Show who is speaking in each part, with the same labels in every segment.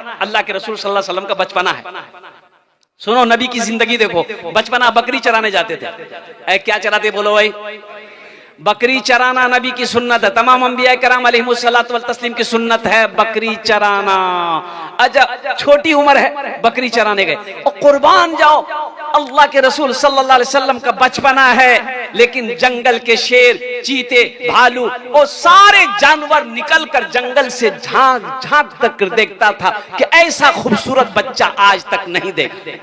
Speaker 1: अल्लाह के रसूल सल्लल्लाहु अलैहि वसल्लम का बचपना है। सुनो नबी की जिंदगी देखो, बचपना बकरी चराने जाते थे। क्या चराते बोलो भाई? बकरी चराना नबी की सुन्नत है, तमाम अंबिया कराम अलैहिमुस्सलातु वल तस्लीम की सुन्नत है बकरी चराना। अच्छा छोटी उम्र है बकरी चराने गए और कुर्बान जाओ, अल्लाह के रसूल सल्लल्लाहु अलैहि वसल्लम का बचपना है, लेकिन जंगल के शेर, चीते, भालू और सारे जानवर निकलकर जंगल से झांक झांक तक देखता था कि ऐसा खूबसूरत बच्चा आज तक नहीं देखा।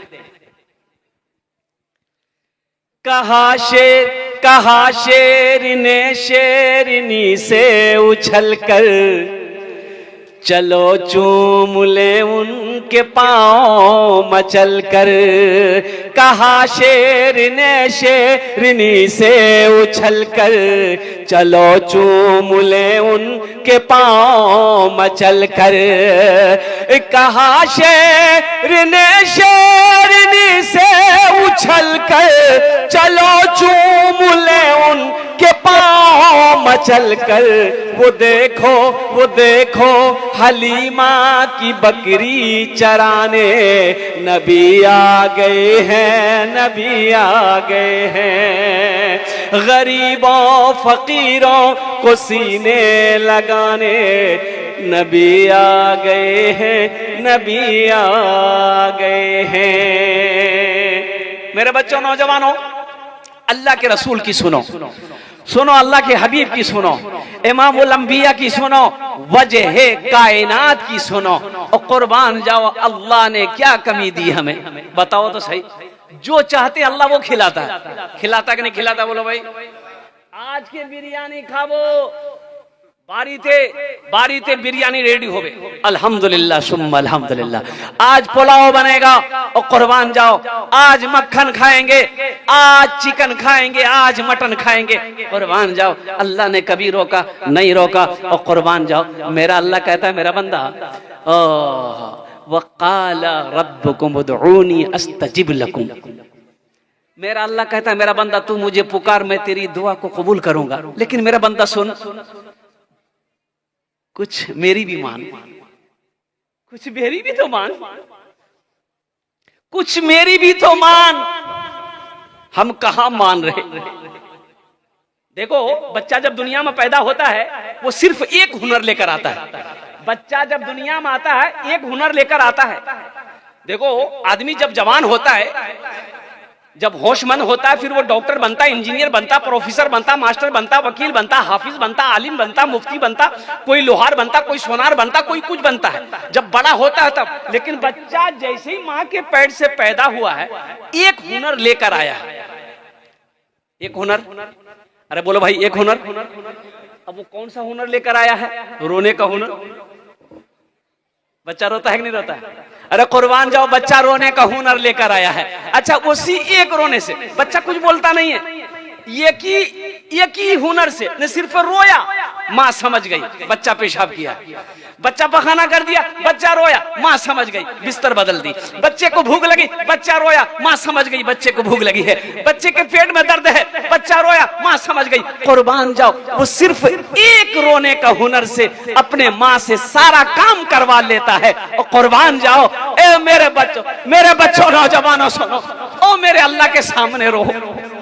Speaker 1: कहा शेर ने शेरनी से उछल कर, चलो चूम ले उनके पाँव मचल कर। कहा शेर ने शेरनी से उछल कर, चलो चूम ले उनके पाँव मचल कर। कहा शेर ने शेरनी से उछल कर, चलो चूम ले उनके पाँव मचल कर। वो देखो हलीमा की बकरी चराने, नबी आ गए हैं, नबी आ गए हैं। गरीबों फकीरों को सीने लगाने, नबी आ गए हैं, नबी आ गए हैं। मेरे बच्चों, नौजवानों, अल्लाह के रसूल की सुनो, अल्लाह के हबीब की सुनो, इमामुल अंबिया की सुनो, वजह कायनात की सुनो और कुर्बान जाओ। अल्लाह ने क्या कमी दी हमें, बताओ तो सही। जो चाहते अल्लाह वो खिलाता है, खिलाता कि नहीं खिलाता बोलो भाई? आज के बिरयानी खाबो, बारी थे बिरयानी रेडी हो गए, अल्हम्दुलिल्लाह सुम्मा अल्हम्दुलिल्लाह। आज पुलाव बनेगा और कुर्बान जाओ। आज मक्खन खाएंगे, आज चिकन खाएंगे, आज मटन खाएंगे, कुर्बान जाओ। अल्लाह ने कभी रोका नहीं, रोका और कुर्बान जाओ। मेरा अल्लाह कहता है, मेरा बंदा, वक़ाल रब्बुकुम उदऊनी अस्तजिब लकुम। मेरा अल्लाह कहता है, मेरा बंदा तू मुझे पुकार, मैं तेरी दुआ को कबूल करूंगा। लेकिन मेरा बंदा सुन, कुछ मेरी भी मान, कुछ मेरी भी तो मान, कुछ मेरी भी तो मान। हम कहां मान रहे? देखो, बच्चा जब दुनिया में पैदा होता है वो सिर्फ एक हुनर लेकर आता है। बच्चा जब दुनिया में आता है एक हुनर लेकर आता है। देखो, आदमी जब जवान होता है, जब होशमंद होता है, फिर वो डॉक्टर बनता, इंजीनियर बनता, प्रोफेसर बनता, मास्टर बनता, वकील बनता, हाफिज बनता, आलिम बनता, मुफ्ती बनता, कोई लोहार बनता, कोई सोनार बनता, कोई कुछ बनता है जब बड़ा होता है तब। लेकिन बच्चा जैसे ही माँ के पेट से पैदा हुआ है एक हुनर लेकर आया है। एक हुनर, अरे बोलो भाई, एक हुनर। अब वो कौन सा हुनर लेकर आया है? रोने का हुनर। बच्चा रोता है कि नहीं रोता है? अरे कुर्बान जाओ, बच्चा रोने का हुनर लेकर आया है। अच्छा, उसी एक रोने से बच्चा कुछ बोलता नहीं है, एक ही हुनर से न सिर्फ रोया, माँ समझ गई, बच्चा पेशाब किया। बच्चा पखाना कर दिया, बच्चा रोया, माँ समझ गई, बिस्तर बदल दी। बच्चे को भूख लगी, बच्चा रोया, माँ समझ गई, बच्चे को भूख लगी है। बच्चे के पेट में दर्द है, बच्चा रोया, माँ समझ गई। कुर्बान जाओ, वो सिर्फ एक रोने का हुनर से अपने माँ से सारा काम करवा लेता है। और कुर्बान जाओ, ए मेरे बच्चों, नौजवानों सुनो, ओ मेरे अल्लाह के सामने रो,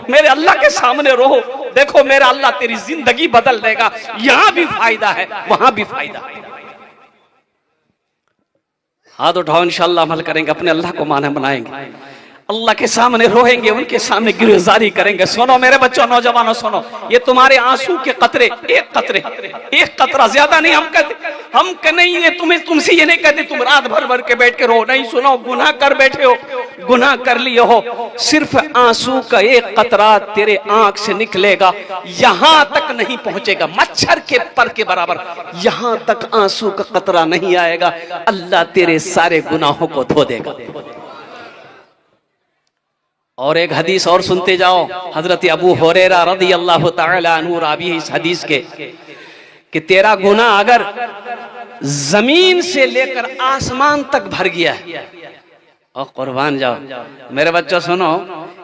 Speaker 1: मेरे अल्लाह के सामने रो। देखो, मेरा अल्लाह तेरी जिंदगी बदल देगा। यहां भी फायदा है, वहां भी फायदा है। हाथ उठाओ, इंशाअल्लाह अमल करेंगे, अपने अल्लाह को माना बनाएंगे, अल्लाह के सामने रोएंगे, उनके सामने गिरफ्तारी करेंगे। सुनो मेरे बच्चों, नौजवानों सुनो, ये तुम्हारे आंसू के कतरे, एक कतरा, ज्यादा नहीं। हम नहीं, ये तुमसे ये नहीं कहते तुम रात भर के बैठ के रो, नहीं। सुनो, गुनाह कर बैठे हो, गुनाह कर लिए हो, सिर्फ आंसू का एक कतरा तेरे आंख से निकलेगा, यहां तक नहीं पहुंचेगा, मच्छर के पर के बराबर, यहां तक आंसू का कतरा नहीं आएगा। अल्लाह तेरे सारे गुनाहों को धो देगा। और एक हदीस और सुनते जाओ, हजरत अबू हुरैरा रज़ियल्लाहु ताला अन्हु रावी है इस हदीस के, कि तेरा गुनाह अगर जमीन से लेकर आसमान तक भर गया है, और कुर्बान जाओ मेरे बच्चों सुनो,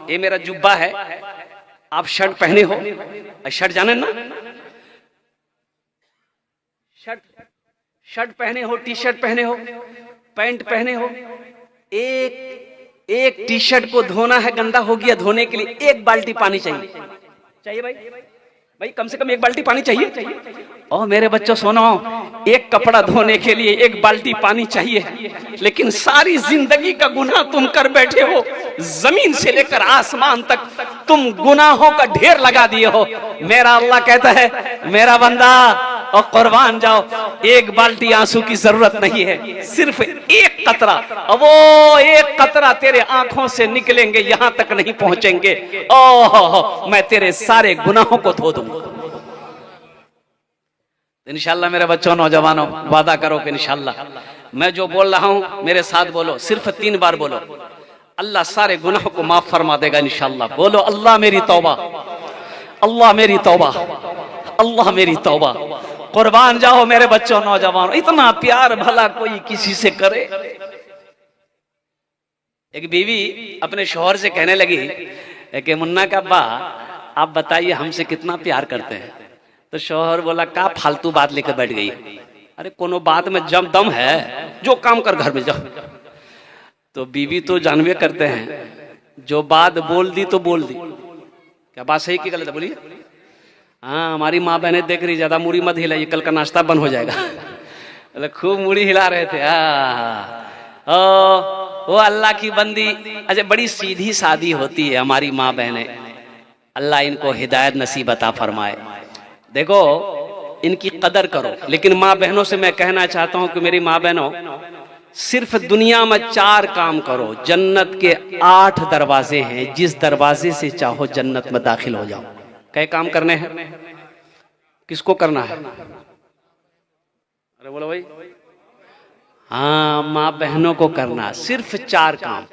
Speaker 1: ये मेरा जुब्बा है, आप शर्ट पहने हो, शर्ट जाने ना, शर्ट पहने हो, टी शर्ट पहने हो, पैंट पहने हो, एक टी शर्ट को धोना है, गंदा हो गया, धोने के लिए 1 बाल्टी पानी चाहिए भाई कम से कम 1 बाल्टी पानी चाहिए। और मेरे बच्चों सुनो, एक कपड़ा धोने के लिए 1 बाल्टी पानी चाहिए, लेकिन सारी जिंदगी का गुनाह तुम कर बैठे हो। जमीन से लेकर आसमान तक तुम गुनाहों का ढेर लगा दिए हो। मेरा अल्लाह कहता है, मेरा बंदा और कुर्बान जाओ, 1 बाल्टी आंसू की जरूरत नहीं है, सिर्फ 1 कतरा। अब वो 1 कतरा तेरे आंखों से निकलेंगे, यहां तक नहीं पहुंचेंगे, ओह मैं तेरे सारे गुनाहों को धो दूंगा। इंशाल्लाह मेरे बच्चों, नौजवानों, वादा करो कि इंशाल्लाह मैं जो बोल रहा हूं मेरे साथ बोलो, सिर्फ 3 बार बोलो, अल्लाह सारे गुनाहों को माफ फरमा देगा इंशाल्लाह। बोलो, अल्लाह मेरी तौबा, अल्लाह मेरी तौबा, अल्लाह मेरी तौबा। कुर्बान जाओ मेरे बच्चों, नौजवानों, इतना प्यार भला कोई किसी से करे। एक बीवी अपने शौहर से कहने लगी कि मुन्ना का अब्बा, आप बताइए हमसे कितना प्यार करते हैं। तो शौहर बोला, का फालतू बात लेकर बैठ गई, अरे कोनो बात में जम दम है, जो काम कर घर में जाओ। तो बीवी तो जानवे करते हैं, जो बात बोल दी तो बोल दी। क्या बात सही की गलत बोलिए? हाँ, हमारी माँ बहनें देख रही, ज्यादा मुड़ी मत हिलाइए, कल का नाश्ता बंद हो जाएगा। मतलब खूब मुड़ी हिला रहे थे। वो अल्लाह की बंदी, अच्छा बड़ी सीधी सादी होती है हमारी माँ बहनें, अल्लाह इनको हिदायत नसीब अता फरमाए। देखो, इनकी कदर करो। लेकिन माँ बहनों से मैं कहना चाहता हूं कि मेरी माँ बहनों, सिर्फ दुनिया में 4 काम करो। जन्नत के 8 दरवाजे हैं, जिस दरवाजे से चाहो जन्नत में दाखिल हो जाओ। कई काम करने हैं, किसको करना है? अरे बोलो भाई। हाँ, माँ बहनों को करना, सिर्फ 4 काम।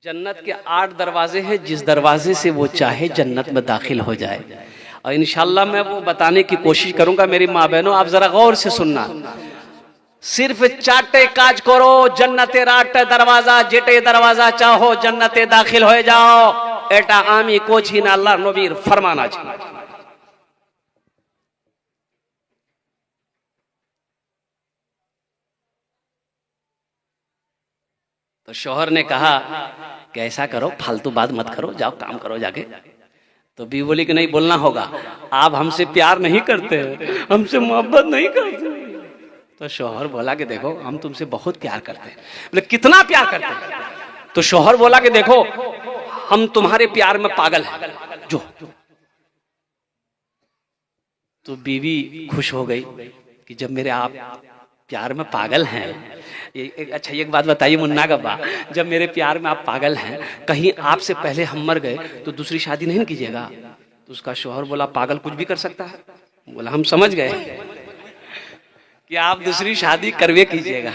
Speaker 1: जन्नत के 8 दरवाजे हैं, जिस दरवाजे से वो चाहे जन्नत में दाखिल हो जाए। और इंशाल्लाह मैं वो बताने की कोशिश करूंगा। मेरी माँ बहनों, आप जरा गौर से सुनना। सिर्फ 4 काज करो, जन्नते 8 दरवाजा, जेटे दरवाजा चाहो जन्नते दाखिल हो जाओ। एटा आमी कोची ना अल्लाह नबीर फरमाना चाहिए। तो शौहर ने कहा कि ऐसा करो, फालतू बात मत करो, जाओ काम करो जाके। तो बीवी बोली कि नहीं, बोलना होगा, आप हमसे प्यार नहीं करते, हमसे मोहब्बत नहीं करते। तो शौहर बोला कि देखो, हम तुमसे बहुत प्यार करते हैं। बोले, कितना प्यार करते हैं? तो शौहर बोला कि देखो, हम तुम्हारे प्यार में पागल हैं, जो। तो बीवी खुश हो गई कि जब मेरे आप प्यार में पागल हैं। अच्छा, एक बात बताइए मुन्ना का बा, जब मेरे प्यार में आप पागल हैं, कहीं आपसे पहले हम मर गए तो दूसरी शादी नहीं कीजिएगा? तो उसका शौहर बोला, पागल कुछ भी कर सकता है। बोला, हम समझ गए कि आप दूसरी शादी करवे कीजिएगा।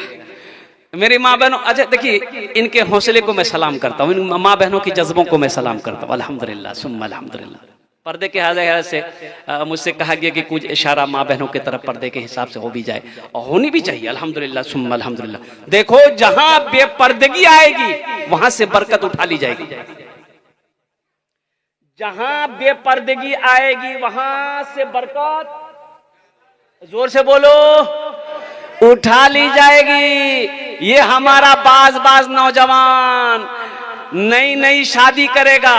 Speaker 1: मेरी माँ बहनों, अच्छा देखिए, इनके हौसले को मैं सलाम करता हूँ, इन माँ बहनों की जज्बों को मैं सलाम करता हूँ। अल्हम्दुलिल्लाह सुम्मा अल्हम्दुलिल्लाह। पर्दे के हवाले से मुझसे कहा गया कि कुछ इशारा माँ बहनों की तरफ पर्दे के हिसाब से हो भी जाए, और होनी भी चाहिए। अल्हम्दुलिल्लाह सुम्मा अल्हम्दुलिल्लाह। देखो, जहां बेपर्दगी आएगी वहां से बरकत उठा ली जाएगी। जहां बेपर्दगी आएगी वहां से बरकत, जोर से बोलो, उठा ली जाएगी। ये हमारा बाज नौजवान नई नई शादी करेगा,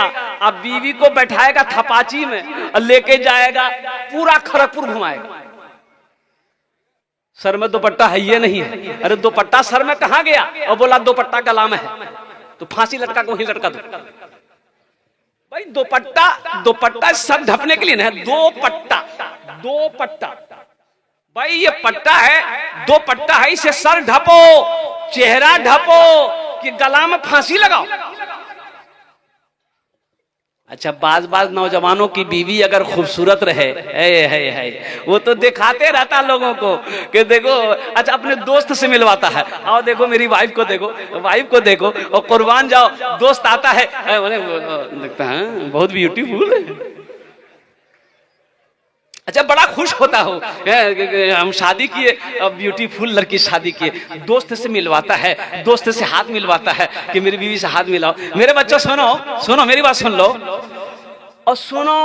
Speaker 1: अब बीवी को बैठाएगा थपाची में और लेके जाएगा, पूरा खड़गपुर घुमाएगा। सर में दुपट्टा है ये नहीं है, अरे दुपट्टा सर में कहां गया? और बोला दुपट्टा गला में है, तो फांसी लटका को वहीं लटका दो। भाई दुपट्टा सर ढकने के लिए ना, दो पट्टा भाई, ये पट्टा है, 2 पट्टा है, इसे सर ढपो, चेहरा ढपो, कि गला में फांसी लगाओ। अच्छा, बाज नौजवानों की बीवी अगर खूबसूरत रहे, है वो तो दिखाते रहता लोगों को कि देखो। अच्छा, अपने दोस्त से मिलवाता है, आओ देखो मेरी वाइफ को देखो, और कुर्बान जाओ, दोस्त आता है, लगता है बहुत ब्यूटीफुल है। अच्छा, बड़ा खुश होता हो, हम शादी किए, ब्यूटीफुल लड़की शादी किए, दोस्त से मिलवाता है, दोस्त से हाथ मिलवाता है कि मेरी बीवी से हाथ मिलाओ। मेरे बच्चों सुनो, मेरी बात सुन लो, और सुनो,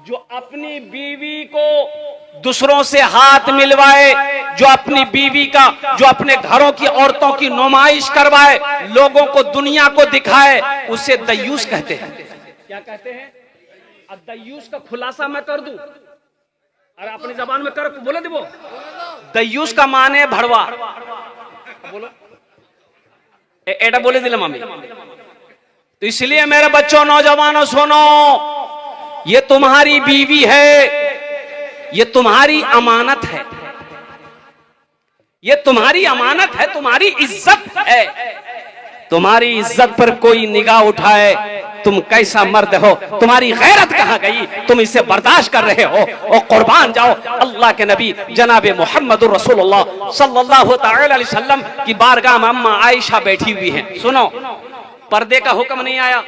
Speaker 1: जो अपनी बीवी को दूसरों से हाथ मिलवाए, जो अपनी बीवी का, जो अपने घरों की औरतों की नुमाइश करवाए, लोगों को, दुनिया को दिखाए, उसे दयूस कहते हैं। क्या कहते हैं? अब दयूस का खुलासा मैं कर दूं, अरे अपनी जबान में कर बोले दे। वो दयूस का माने है भड़वा। बोलो एटा बोले दिला मामी। तो इसलिए मेरे बच्चों, नौजवानों, सुनो, ये तुम्हारी बीवी है, ये तुम्हारी अमानत है, ये तुम्हारी अमानत है, तुम्हारी इज्जत है। तुम्हारी इज्जत पर कोई निगाह उठाए, तुम कैसा मर्द हो, तुम्हारी गैरत कहां गई, तुम इसे बर्दाश्त कर रहे हो? और कुर्बान जाओ, अल्लाह के नबी जनाब मोहम्मद रसूलुल्लाह सल्लल्लाहु अलैहि वसल्लम की बारगाह में अम्मा आयशा बैठी हुई है। सुनो, पर्दे का हुक्म नहीं आया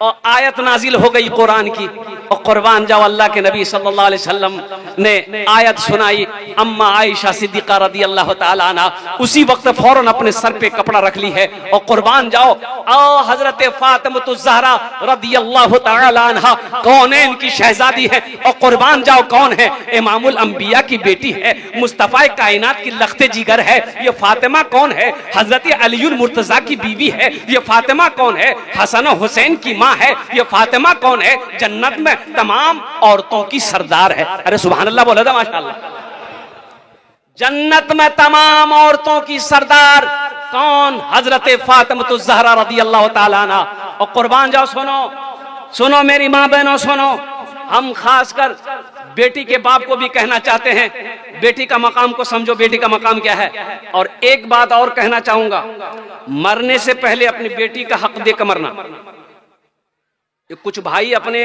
Speaker 1: और आयत नाजिल हो गई कुरान की, और कुर्बान जाओ, अल्लाह के नबी सल्लल्लाहु अलैहि वसल्लम ने आयत सुनाई। अम्मा आयशा सिद्दीका रदी अल्लाह तआला अन्हा उसी वक्त फौरन अपने सर पे कपड़ा रख ली है, और कुर्बान जाओ, हजरत फातिमा ज़हरा रदी अल्लाह तआला अन्हा कौनैन की शहजादी है, और कुर्बान जाओ कौन है? इमामुल अंबिया की बेटी है, मुस्तफा कायनात की लख्ते जिगर है। ये फातिमा कौन है? हजरत अलीउल मुर्तजा की बीवी है। ये फातिमा कौन है? हसन और हुसैन की माँ है। ये फातिमा कौन है? जन्नत में तमाम औरतों की सरदार है। अरे सुभान अल्लाह बोला था, माशाअल्लाह। जन्नत में तमाम औरतों की सरदार कौन? हजरत फातिमा ज़हरा रदी अल्लाह तआला अन्हा। और कुर्बान जाओ, सुनो सुनो मेरी माँ बहनों, सुनो, हम खासकर बेटी के बाप को भी कहना चाहते हैं, बेटी का मकाम को समझो, बेटी का मकाम क्या है। और एक बात और कहना चाहूंगा, मरने से पहले अपनी बेटी का हक देकर मरना। कुछ भाई अपने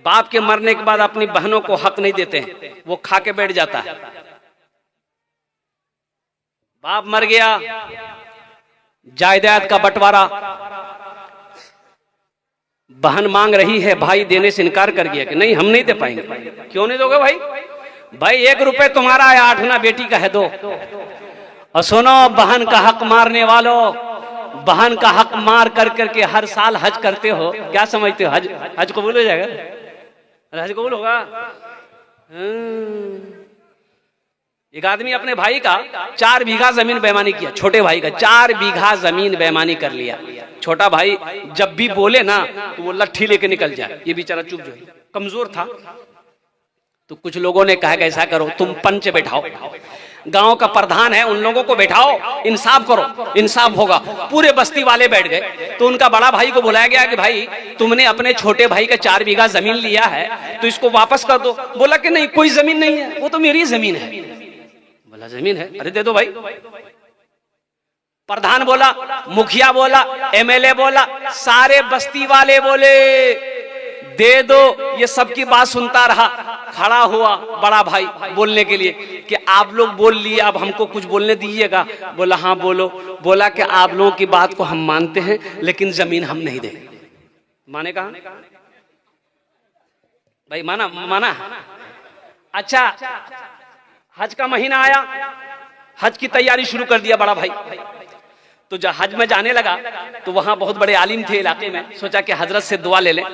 Speaker 1: बाप के मरने के बाद अपनी बहनों को हक नहीं देते हैं, वो खा के बैठ जाता है। बाप मर गया, जायदाद का बंटवारा, बहन मांग रही है, भाई देने से इनकार कर गया कि नहीं हम नहीं दे पाएंगे। क्यों नहीं दोगे भाई? भाई 1 रुपए तुम्हारा है, 8 आना बेटी का है, दो। और सुनो, बहन का हक मारने वालों, बहन का हक मार कर करके हर साल हज करते हो, क्या समझते हो? हज कबूल हो जाएगा? हज कबूल होगा? एक आदमी अपने भाई का 4 बीघा जमीन बेईमानी किया, छोटे भाई का 4 बीघा जमीन बेईमानी कर लिया। छोटा भाई जब भी बोले ना तो वो लट्ठी लेके निकल जाए, ये बेचारा चुप जो है, कमजोर था। तो कुछ लोगों ने कहा कि ऐसा करो, तुम पंच बैठाओ, गांव का प्रधान है, उन लोगों को बैठाओ, इंसाफ करो, इंसाफ होगा। पूरे बस्ती वाले बैठ गए। तो उनका बड़ा भाई को बुलाया गया कि भाई तुमने अपने छोटे भाई का 4 बीघा जमीन लिया है, तो इसको वापस कर दो। बोला कि नहीं, कोई जमीन नहीं है, वो तो मेरी जमीन है। बोला जमीन है, अरे दे दो भाई। प्रधान बोला, मुखिया बोला, एमएलए बोला, सारे बस्ती वाले बोले दे दो। ये सबकी बात सुनता रहा, खड़ा हुआ बड़ा भाई बोलने के लिए कि आप लोग बोल लिए, अब हमको कुछ बोलने दीजिएगा। बोला हाँ बोलो। बोला कि आप लोगों की बात को हम मानते हैं, लेकिन जमीन हम नहीं देंगे। माने कहा भाई? माना माना। अच्छा, हज का महीना आया, हज की तैयारी शुरू कर दिया बड़ा भाई। तो जब हज में जाने लगा तो वहां बहुत बड़े आलिम थे इलाके में, सोचा कि हजरत से दुआ ले लें।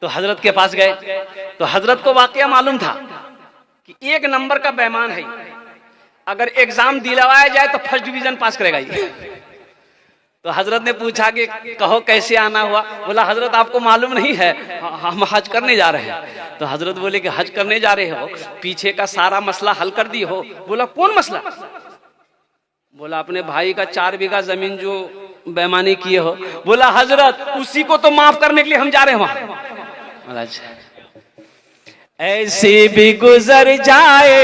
Speaker 1: तो हजरत के पास गए तो हजरत को वाकया मालूम था कि 1 नंबर का बेईमान है, अगर एग्जाम दिलवाया जाए तो फर्स्ट डिवीजन पास करेगा ये। तो हजरत ने पूछा कि कहो कैसे आना हुआ? बोला हजरत आपको मालूम नहीं है, हम हज करने जा रहे हैं। तो हजरत बोले कि हज करने जा रहे हो, पीछे का सारा मसला हल कर दी हो? बोला कौन मसला? बोला अपने भाई का 4 बीघा जमीन जो बेईमानी किए हो। बोला हजरत उसी को तो माफ करने के लिए हम जा रहे हैं वहां। ऐसी भी गुजर जाए,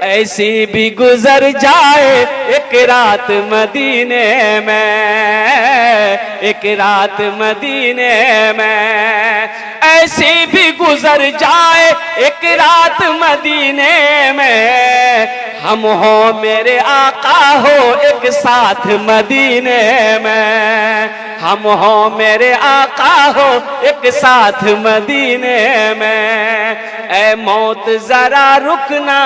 Speaker 1: ऐसी भी गुजर जाए एक रात मदीने में, एक रात मदीने में। ऐसी भी गुजर जाए एक रात मदीने में, हम हो मेरे आका हो एक साथ मदीने में, हम हो मेरे आका हो एक साथ मदीने में। ऐ मौत जरा रुकना,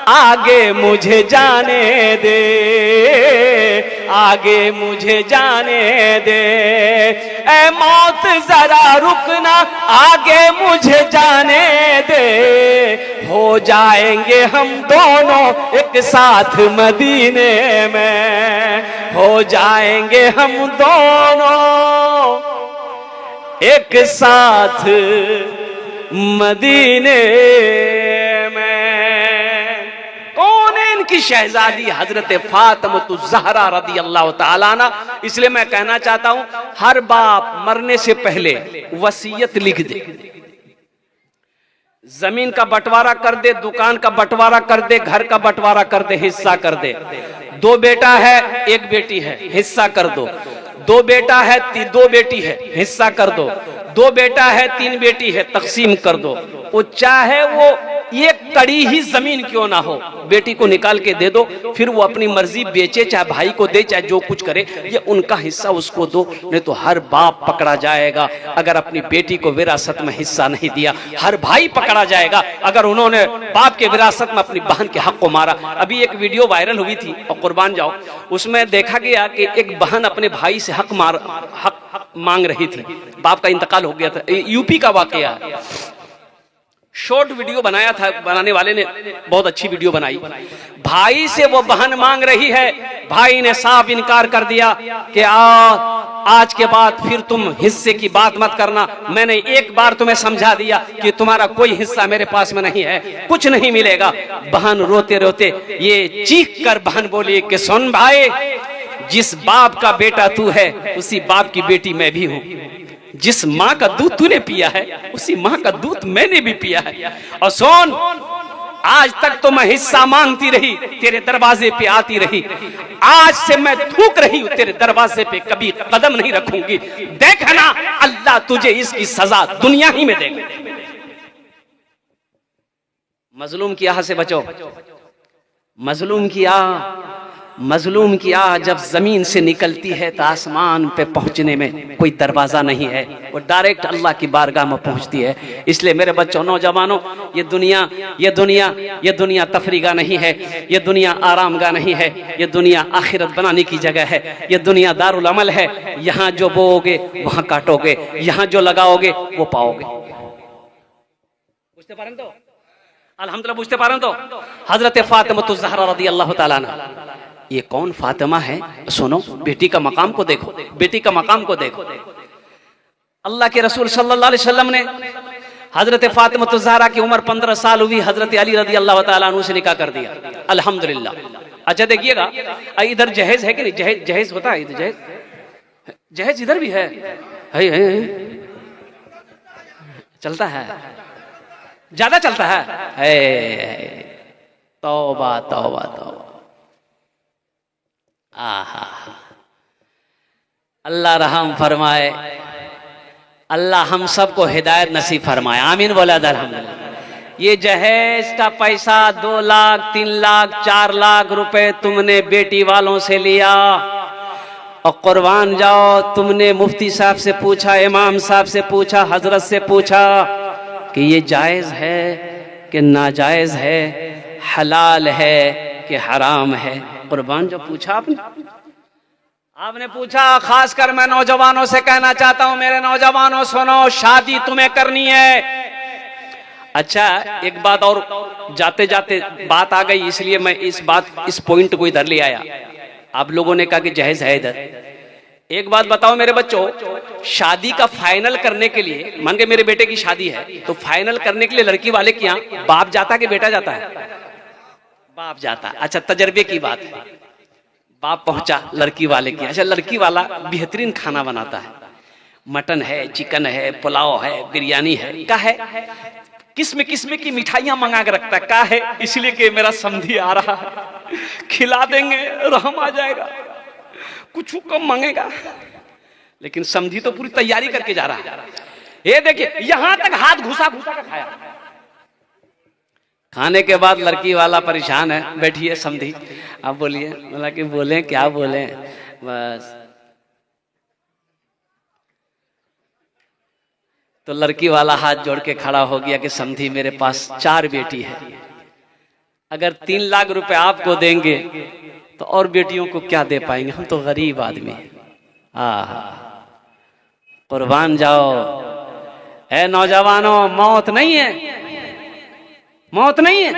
Speaker 1: आगे मुझे जाने दे, आगे मुझे जाने दे, ऐ मौत जरा रुकना आगे मुझे जाने दे, हो जाएंगे हम दोनों एक साथ मदीने में, हो जाएंगे हम दोनों एक साथ मदीने में। कौन है इनकी शहजादी? हजरत फातिमा ज़हरा रदी अल्लाह ताला अन्हा। इसलिए मैं कहना चाहता हूं, हर बाप मरने से पहले वसीयत लिख दे, जमीन का बंटवारा कर दे, दुकान का बंटवारा कर दे, घर का बंटवारा कर दे, हिस्सा कर दे। 2 बेटा है 1 बेटी है, हिस्सा कर दो। 2 बेटा है 2 बेटी है, हिस्सा कर दो। 2 बेटा है 3 बेटी है, तकसीम कर दो। वो चाहे वो 1 कड़ी ही जमीन क्यों ना हो, बेटी को निकाल के दे दो, फिर वो अपनी मर्जी बेचे, चाहे भाई को दे, चाहे जो कुछ करे, ये उनका हिस्सा उसको दो। नहीं तो हर बाप पकड़ा जाएगा अगर अपनी बेटी को विरासत में हिस्सा नहीं दिया। हर भाई पकड़ा जाएगा अगर उन्होंने बाप के विरासत में अपनी बहन के हक को मारा। अभी एक वीडियो वायरल हुई थी और कुर्बान जाओ, उसमें देखा गया कि एक बहन अपने भाई से हक मांग रही थी, बाप का इंतकाल हो गया था। यूपी का वाकया है, शॉर्ट वीडियो बनाया था, बनाने वाले ने बहुत अच्छी वीडियो बनाई। भाई से वो बहन मांग रही है, भाई ने साफ इनकार कर दिया कि आज के बाद फिर तुम हिस्से की बात मत करना। मैंने एक बार तुम्हें समझा दिया कि तुम्हारा कोई हिस्सा मेरे पास में नहीं है, कुछ नहीं मिलेगा। बहन रोते रोते ये चीख कर बहन बोली कि सुन भाई, जिस बाप का बेटा तू है उसी बाप की बेटी मैं भी हूं। जिस माँ का दूध तूने पिया है उसी माँ का दूध मैंने भी पिया है। और सुन, आज तक तो मैं हिस्सा मांगती रही, तेरे दरवाजे पे आती रही, आज से मैं थूक रही हूं तेरे दरवाजे पे कभी कदम नहीं रखूंगी। देखना अल्लाह तुझे इसकी सजा दुनिया ही में देगा। मजलूम की आह से बचो, मजलूम की आह जब जमीन से निकलती है तो आसमान पे पहुंचने में कोई दरवाजा नहीं है, वो डायरेक्ट अल्लाह की बारगाह में पहुंचती है। इसलिए मेरे बच्चों, नौजवानों, ये दुनिया तफरीगा नहीं है, ये दुनिया आराम गाह नहीं है, ये दुनिया आखिरत बनाने की जगह है, ये दुनिया दारुल अमल है। यहाँ जो बोओगे वहां काटोगे, यहाँ जो लगाओगे वो पाओगे। बुझते पारें तो अल्हम्दुलिल्लाह, बुझते पारें तो हजरत फातिमा ज़हरा रदी अल्लाह ताला अन्हा। ये कौन फातिमा है? सुनो, बेटी का मकाम को देखो, बेटी का मकाम को देखो। अल्लाह के रसूल सल्लल्लाहु अलैहि वसल्लम ने हजरत फातिमा ज़हरा की उम्र 15 साल हुई, हजरत अली रदी अल्लाह ताला अन्हु से निकाह कर दिया। अल्हम्दुलिल्लाह। अच्छा देखिएगा, इधर जहेज है कि नहीं? जहेज होता है, इधर जहेज इधर भी है, चलता है, ज्यादा चलता है। तौबा तौबा तौबा। आहा, अल्लाह रहम फरमाए, अल्लाह हम सबको हिदायत नसीब फरमाए, आमीन बोला अल्हम्दुलिल्लाह। ये जहेज का पैसा 2 लाख 3 लाख 4 लाख रुपए तुमने बेटी वालों से लिया, और कुर्बान जाओ, तुमने मुफ्ती साहब से पूछा, इमाम साहब से पूछा, हजरत से पूछा कि ये जायज है कि नाजायज है, हलाल है कि हराम है? कुर्बान जो पूछा आपने पूछा। खासकर मैं नौजवानों से कहना चाहता हूं, मेरे नौजवानों सुनो, शादी तुम्हें करनी है। अच्छा, एक बात और जाते जाते बात आ गई, इसलिए मैं इस पॉइंट को इधर ले आया। आप लोगों ने कहा कि जहेज है इधर। एक बात बताओ मेरे बच्चों, शादी का फाइनल करने के लिए, मान के मेरे बेटे की शादी है, तो फाइनल करने के लिए लड़की वाले के यहाँ बाप जाता है कि बेटा जाता है? बाप जाता। अच्छा, तजर्बे की बात, बाप पहुंचा लड़की वाले के। अच्छा, लड़की वाला बेहतरीन खाना बनाता है, मटन है, चिकन है, पुलाव है, बिरयानी है, का है, किस्म की मिठाइयां मंगा के रखता है, का है, इसलिए कि मेरा समधी आ रहा है, खिला देंगे, रहम आ जाएगा, कुछ कम मांगेगा। लेकिन समधी तो पूरी तैयारी करके जा रहा है। ये देखिए, यहां तक हाथ घुसा के खाया। खाने के बाद लड़की वाला परेशान है, बैठिए समधी, आप बोलिए। बोला कि बोले, क्या बोले? बस तो लड़की वाला हाथ जोड़ के खड़ा हो गया कि समधी, मेरे पास 4 बेटी है, अगर 3 लाख रुपए आपको देंगे तो और बेटियों को क्या दे पाएंगे, हम तो गरीब आदमी हैं। कुर्बान जाओ। ए नौजवानों, मौत नहीं है, मौत नहीं है।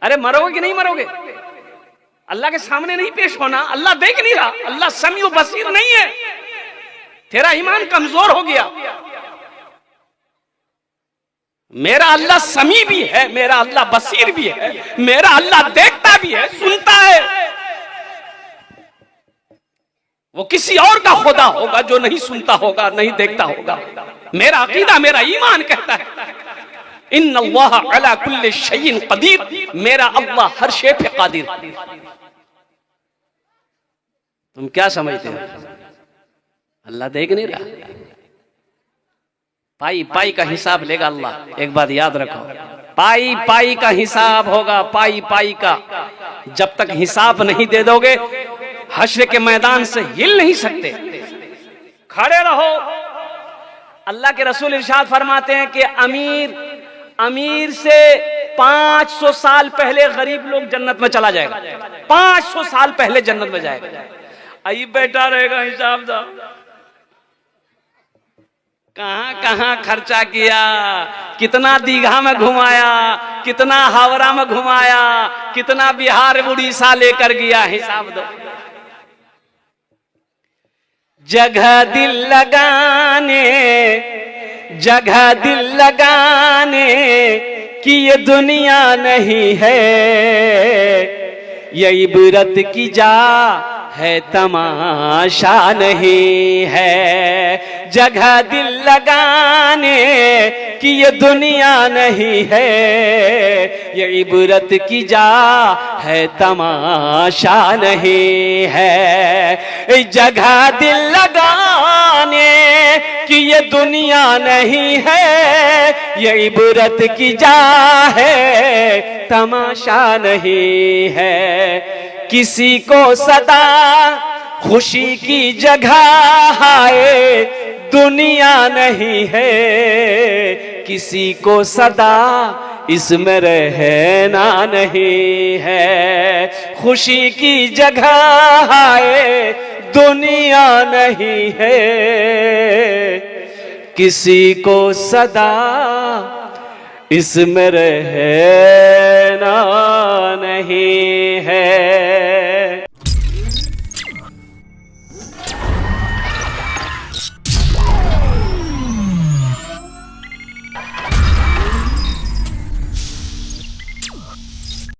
Speaker 1: अरे मरोगे कि नहीं मरोगे? अल्लाह के सामने नहीं पेश होना, अल्लाह देख नहीं रहा, अल्लाह समीउ बसीर नहीं है। तेरा ईमान कमजोर हो गया। मेरा अल्लाह समी भी है, मेरा अल्लाह बसीर भी है, मेरा अल्लाह देखता भी है, सुनता है। वो किसी और का खुदा होगा जो नहीं सुनता होगा, नहीं देखता होगा। मेरा अकीदा, मेरा ईमान कहता है इन्नल्लाह अला कुल्लि शैइन कदीर, मेरा अल्लाह हर शे पे कादिर। तुम क्या समझते हो? अल्लाह देख नहीं रहा? पाई पाई का हिसाब लेगा अल्लाह। एक बात याद रखो, पाई पाई का हिसाब होगा, पाई पाई का। जब तक हिसाब नहीं दे दोगे, हश्र के मैदान से हिल नहीं सकते। खड़े रहो। अल्लाह के रसूल इरशाद फरमाते हैं कि अमीर से 500 साल पहले गरीब लोग जन्नत में चला जाएगा। 500 साल पहले जन्नत में जाएगा। आई बैठा रहेगा, हिसाब दो कहां कहां खर्चा किया, कितना दीघा में घुमाया, कितना हावड़ा में घुमाया, कितना बिहार उड़ीसा लेकर गया, हिसाब दो। जगह दिल लगाने, जगह दिल लगाने कि ये दुनिया नहीं है, ये इबरत की जा है, तमाशा नहीं है। जगह दिल लगाने कि ये दुनिया नहीं है, ये इबरत की जा है, तमाशा नहीं है। जगह दिल लगाने कि ये दुनिया नहीं है, ये इबरत की जा है, तमाशा नहीं है। किसी को सदा खुशी की जगह है, दुनिया नहीं है। किसी को सदा इसमें रहना नहीं है। खुशी की जगह है, दुनिया नहीं है। किसी को सदा इसमें रहना नहीं है।